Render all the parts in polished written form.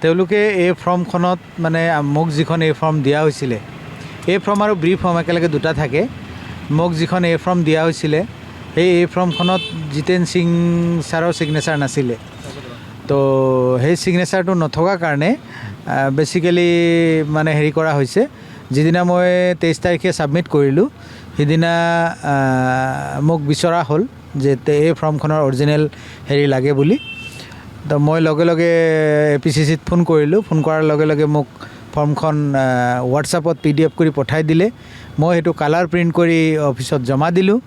তেওঁলোকে এই ফৰ্মখনত মানে মোক যিখন এই ফৰ্ম দিয়া হৈছিলে, এই ফৰ্ম আৰু বি ফৰ্ম একেলগে দুটা থাকে। মোক যিখন এই ফৰ্ম দিয়া হৈছিলে সেই এই ফৰ্মখনত জিতেন সিং ছাৰৰ ছিগনেচাৰ নাছিলে। তো সেই ছিগনেচাৰটো নথকাৰ কাৰণে বেচিকেলি মানে হেৰি কৰা হৈছে। যিদিনা মই 23 তাৰিখে ছাবমিট কৰিলোঁ সিদিনা মোক বিচৰা হ'ল যে এই ফৰ্মখনৰ অৰিজিনেল হেৰি লাগে বুলি। তো মই লগে লগে APCCত ফোন কৰিলোঁ। ফোন কৰাৰ লগে লগে মোক ফৰ্মখন হোৱাটছআপত PDF কৰি পঠাই দিলে। মই সেইটো কালাৰ প্ৰিণ্ট কৰি অফিচত জমা দিলোঁ।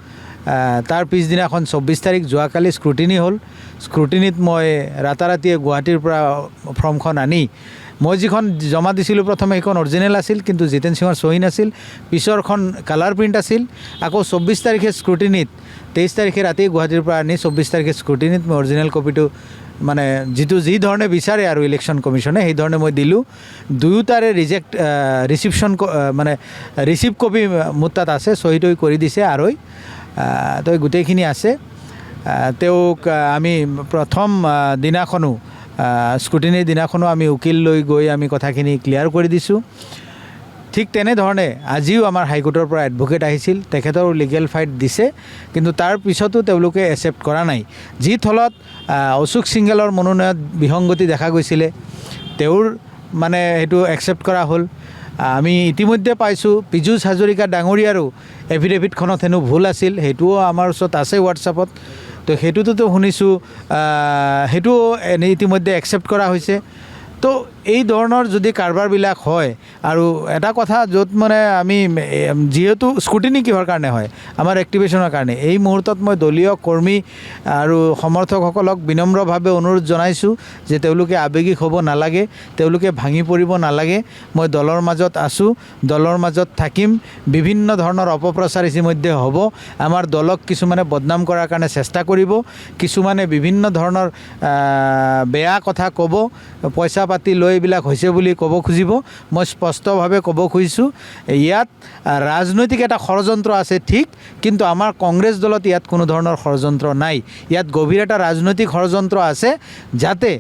তাৰ পিছদিনাখন 24 তাৰিখ যোৱাকালি স্ক্ৰুটিনি হ'ল। স্ক্ৰুটিনিত মই ৰাতাৰাতিয়ে গুৱাহাটীৰ পৰা ফৰ্মখন আনি মই যিখন জমা দিছিলোঁ প্ৰথমে সেইখন অৰিজিনেল আছিল, কিন্তু জিতেন সিঙৰ চহী নাছিল। পিছৰখন কালাৰ প্ৰিণ্ট আছিল। আকৌ 24 তাৰিখে স্ক্ৰুটিনিত 23 তাৰিখে ৰাতি গুৱাহাটীৰ পৰা আনি 24 তাৰিখে স্ক্ৰুটিনিত মই অৰিজিনেল কপিটো মানে যি ধৰণে বিচাৰে আৰু ইলেকশ্যন কমিশ্যনে সেই ধৰণে মই দিলোঁ। দুয়োটাৰে ৰিচিভ কপি মোৰ তাত আছে, চহী তহী কৰি দিছে আৰু তো গোটেইখিনি আছে। তেওঁক আমি প্ৰথম দিনাখনো স্ক্ৰুটিনিৰ দিনাখনো আমি উকিল লৈ গৈ আমি কথাখিনি ক্লিয়াৰ কৰি দিছোঁ। ঠিক তেনেধৰণে আজিও আমাৰ হাইকোৰ্টৰ পৰা এডভোকেট আহিছিল, তেখেতৰ লিগেল ফাইট দিছে, কিন্তু তাৰ পিছতো তেওঁলোকে একচেপ্ট কৰা নাই। যি থলত অশোক সিংঘেলৰ মনোনয়নত বিসংগতি দেখা গৈছিলে, তেওঁৰ মানে সেইটো একচেপ্ট কৰা হ'ল। আমি ইতিমধ্যে পাইছোঁ পীযুষ হাজৰিকা ডাঙৰীয়াৰো এফিডেভিটখনত হেনো ভুল আছিল, সেইটোও আমাৰ ওচৰত আছে হোৱাটছআপত। তো সেইটোতো শুনিছোঁ সেইটোও ইতিমধ্যে একচেপ্ট কৰা হৈছে। তো এই ধৰণৰ যদি কাৰবাৰবিলাক হয়, আৰু এটা কথা য'ত মানে আমি যিহেতু স্ক্ৰুটিনি কিহৰ কাৰণে হয়, আমাৰ এক্টিভেশ্যনৰ কাৰণে, এই মুহূৰ্তত মই দলীয় কৰ্মী আৰু সমৰ্থকসকলক বিনম্ৰভাৱে অনুৰোধ জনাইছোঁ যে তেওঁলোকে আৱেগিক হ'ব নালাগে, তেওঁলোকে ভাঙি পৰিব নালাগে। মই দলৰ মাজত আছোঁ, দলৰ মাজত থাকিম। বিভিন্ন ধৰণৰ অপপ্ৰচাৰ ইতিমধ্যে হ'ব। আমাৰ দলক কিছুমানে বদনাম কৰাৰ কাৰণে চেষ্টা কৰিব, কিছুমানে বিভিন্ন ধৰণৰ বেয়া কথা ক'ব, পইচা পাতি লৈ এইবিলাক হৈছে বুলি ক'ব খুজিব। মই স্পষ্টভাৱে ক'ব খুজিছোঁ, ইয়াত ৰাজনৈতিক এটা ষড়যন্ত্ৰ আছে ঠিক, কিন্তু আমাৰ কংগ্ৰেছ দলত ইয়াত কোনো ধৰণৰ ষড়যন্ত্ৰ নাই। ইয়াত গভীৰ এটা ৰাজনৈতিক ষড়যন্ত্ৰ আছে, যাতে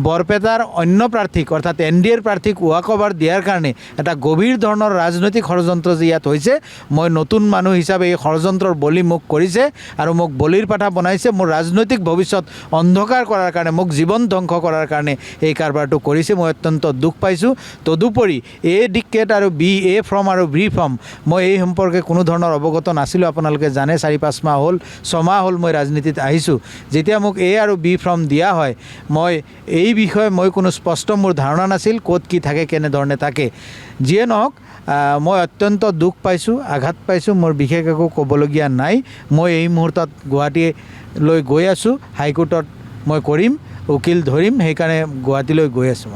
বৰপেটাৰ অন্য প্ৰাৰ্থীক অৰ্থাৎ NDAৰ প্ৰাৰ্থীক ৱাকঅভাৰ দিয়াৰ কাৰণে এটা গভীৰ ধৰণৰ ৰাজনৈতিক ষড়যন্ত্ৰ যে ইয়াত হৈছে। মই নতুন মানুহ হিচাপে এই ষড়যন্ত্ৰৰ বলি মোক কৰিছে আৰু মোক বলিৰ পাঠা বনাইছে। মোৰ ৰাজনৈতিক ভৱিষ্যত অন্ধকাৰ কৰাৰ কাৰণে, মোক জীৱন ধ্বংস কৰাৰ কাৰণে এই কাৰবাৰটো কৰিছে। মই অত্যন্ত দুখ পাইছোঁ। তদুপৰি ডিকেট আৰু এ ফৰ্ম আৰু বি ফৰ্ম মই এই সম্পৰ্কে কোনো ধৰণৰ অৱগত নাছিলোঁ। আপোনালোকে জানে 4-5 মাহ হ'ল, 6 মাহ হ'ল মই ৰাজনীতিত আহিছোঁ। যেতিয়া মোক আৰু বি ফৰ্ম দিয়া হয়, মই এই বিষয়ে মই কোনো স্পষ্ট মোৰ ধাৰণা নাছিল, ক'ত কি থাকে, কেনেধৰণে থাকে। যিয়ে নহওক, মই অত্যন্ত দুখ পাইছোঁ, আঘাত পাইছোঁ। মোৰ বিশেষ একো ক'বলগীয়া নাই। মই এই মুহূৰ্তত গুৱাহাটীলৈ গৈ আছোঁ। হাইকোৰ্টত মই কৰিম, উকিল ধৰিম, সেইকাৰণে গুৱাহাটীলৈ গৈ আছোঁ।